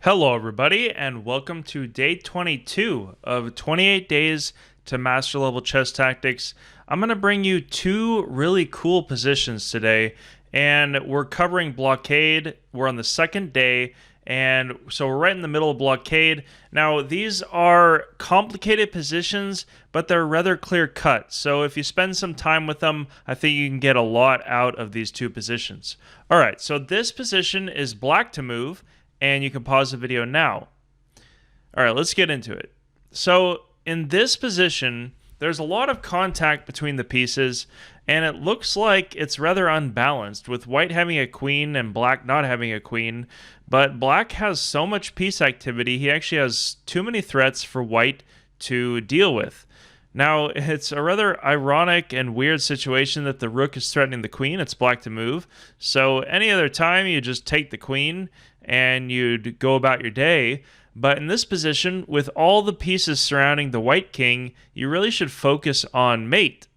Hello everybody and welcome to day 22 of 28 days to master level chess tactics. I'm going to bring you two really cool positions today, and we're covering Blockade. We're on the second day, and so we're right in the middle of Blockade. Now these are complicated positions, but they're rather clear cut. So if you spend some time with them, I think you can get a lot out of these two positions. Alright, so this position is black to move, and you can pause the video now. All right, let's get into it. So in this position, there's a lot of contact between the pieces, and it looks like it's rather unbalanced, with white having a queen and black not having a queen. But black has so much piece activity, he actually has too many threats for white to deal with. Now, it's a rather ironic and weird situation that the rook is threatening the queen. It's black to move. So any other time, you just take the queen and you'd go about your day. But in this position, with all the pieces surrounding the white king, you really should focus on mate.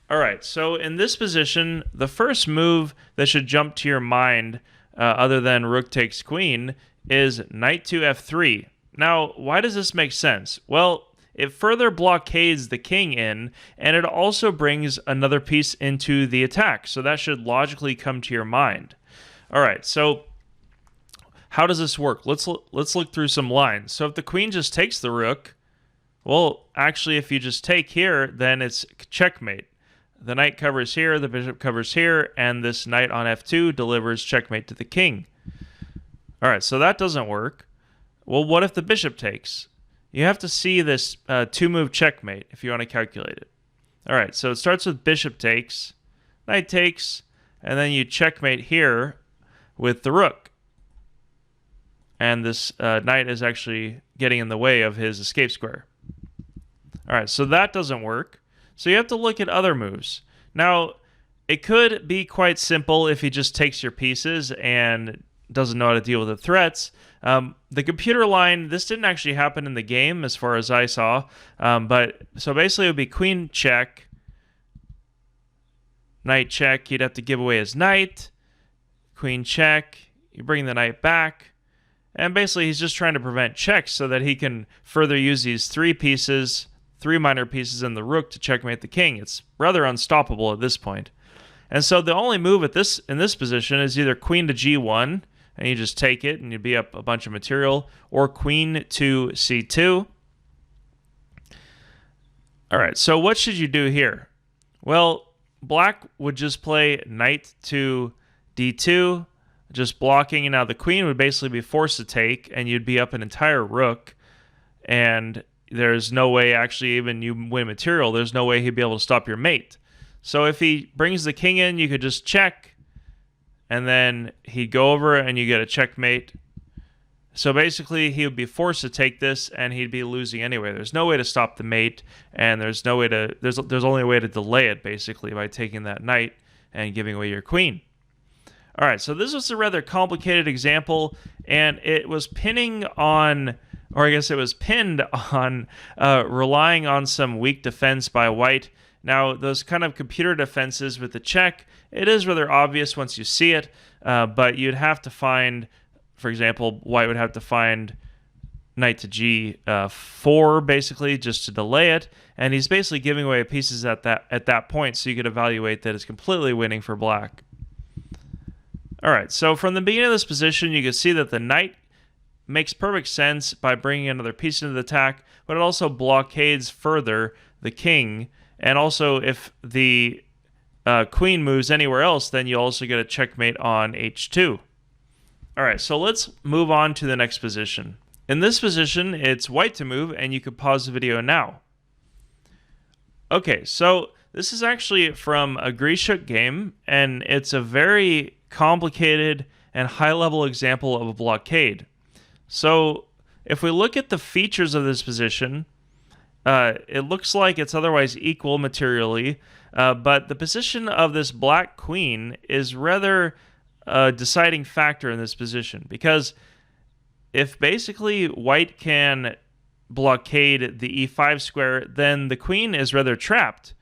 Alright, so in this position, the first move that should jump to your mind, other than rook takes queen, is knight to f3. Now, why does this make sense? Well, it further blockades the king in, and it also brings another piece into the attack, so that should logically come to your mind. Alright, so how does this work? Let's look through some lines. So if the queen just takes the rook, well, actually if you just take here, then it's checkmate. The knight covers here, the bishop covers here, and this knight on f2 delivers checkmate to the king. Alright, so that doesn't work. Well, what if the bishop takes? You have to see this two-move checkmate if you want to calculate it. Alright, so it starts with bishop takes, knight takes, and then you checkmate here with the rook. And this knight is actually getting in the way of his escape square. Alright, so that doesn't work. So you have to look at other moves. Now, it could be quite simple if he just takes your pieces and doesn't know how to deal with the threats. The computer line, this didn't actually happen in the game as far as I saw. But so basically it would be queen check, knight check. He'd have to give away his knight, queen check. You bring the knight back. And basically he's just trying to prevent checks so that he can further use these three minor pieces in the rook to checkmate the king. It's rather unstoppable at this point. And so the only move in this position is either queen to g1, and you just take it and you'd be up a bunch of material, or queen to c2. Alright, so what should you do here? Well, black would just play knight to d2, just blocking, and now the queen would basically be forced to take, and you'd be up an entire rook, and there's no way actually even you win material, there's no way he'd be able to stop your mate. So if he brings the king in, you could just check, and then he'd go over and you get a checkmate. So basically he would be forced to take this, and he'd be losing anyway. There's no way to stop the mate, and there's only a way to delay it basically by taking that knight and giving away your queen. Alright, so this was a rather complicated example, and it was pinned on relying on some weak defense by white. Now, those kind of computer defenses with the check, it is rather obvious once you see it, but you'd have to find, for example, white would have to find knight to g4, basically, just to delay it, and he's basically giving away pieces at that point, so you could evaluate that it's completely winning for black. Alright, so from the beginning of this position, you can see that the knight makes perfect sense by bringing another piece into the attack, but it also blockades further the king, and also if the queen moves anywhere else, then you also get a checkmate on h2. Alright, so let's move on to the next position. In this position, it's white to move, and you can pause the video now. Okay, so this is actually from a Grishuk game, and it's a very complicated and high-level example of a blockade. So if we look at the features of this position, it looks like it's otherwise equal materially, but the position of this black queen is rather a deciding factor in this position, because if basically white can blockade the e5 square, then the queen is rather trapped.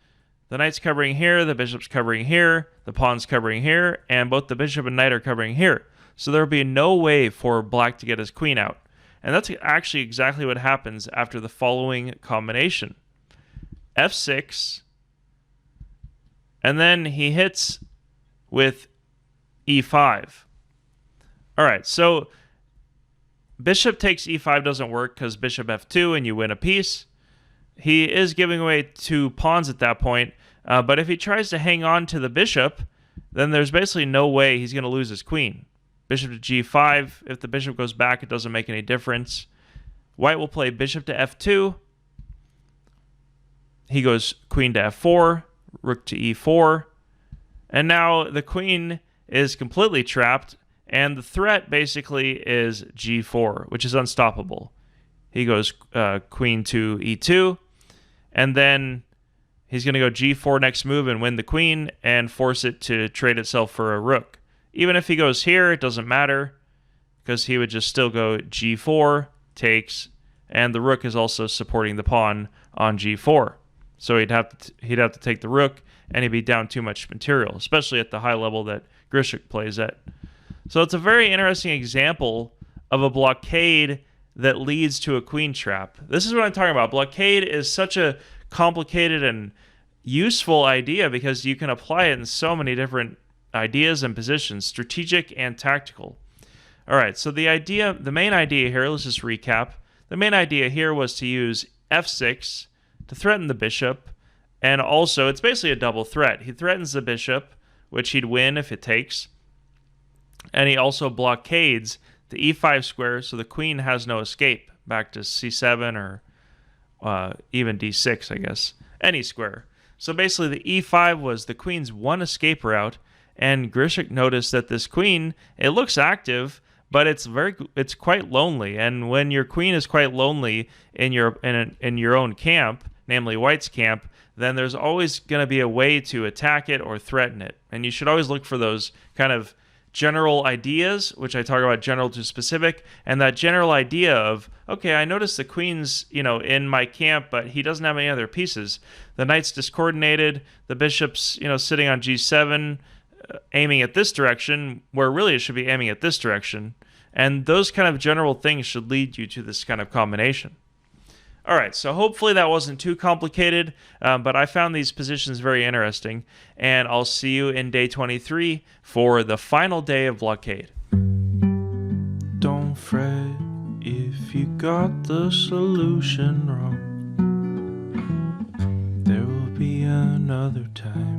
The knight's covering here, the bishop's covering here, the pawn's covering here, and both the bishop and knight are covering here. So there would be no way for black to get his queen out. And that's actually exactly what happens after the following combination. f6, and then he hits with e5. All right, so bishop takes e5 doesn't work because bishop f2 and you win a piece. He is giving away 2 pawns at that point, but if he tries to hang on to the bishop, then there's basically no way he's going to lose his queen. Bishop to g5, if the bishop goes back, it doesn't make any difference. White will play bishop to f2. He goes queen to f4, rook to e4, and now the queen is completely trapped, and the threat basically is g4, which is unstoppable. He goes queen to e2, and then he's going to go g4 next move and win the queen and force it to trade itself for a rook. Even if he goes here, it doesn't matter because he would just still go g4, takes, and the rook is also supporting the pawn on g4. So he'd have to take the rook, and he'd be down too much material, especially at the high level that Grishuk plays at. So it's a very interesting example of a blockade that leads to a queen trap. This is what I'm talking about. Blockade is such a complicated and useful idea because you can apply it in so many different ideas and positions, strategic and tactical. All right, so the main idea here, let's just recap. The main idea here was to use f6 to threaten the bishop, and also it's basically a double threat. He threatens the bishop, which he'd win if it takes, and he also blockades the e5 square, so the queen has no escape back to c7 or even d6, I guess, any square. So basically the e5 was the queen's one escape route, and Grishuk noticed that this queen, it looks active, but it's quite lonely. And when your queen is quite lonely in your own camp, namely White's camp, then there's always going to be a way to attack it or threaten it. And you should always look for those kind of general ideas, which I talk about general to specific, and that general idea of, okay, I noticed the queen's, in my camp, but he doesn't have any other pieces. The knight's discoordinated, the bishop's, sitting on g7, aiming at this direction, where really it should be aiming at this direction. And those kind of general things should lead you to this kind of combination. All right, so hopefully that wasn't too complicated, but I found these positions very interesting, and I'll see you in day 23 for the final day of Blockade. Don't fret if you got the solution wrong. There will be another time.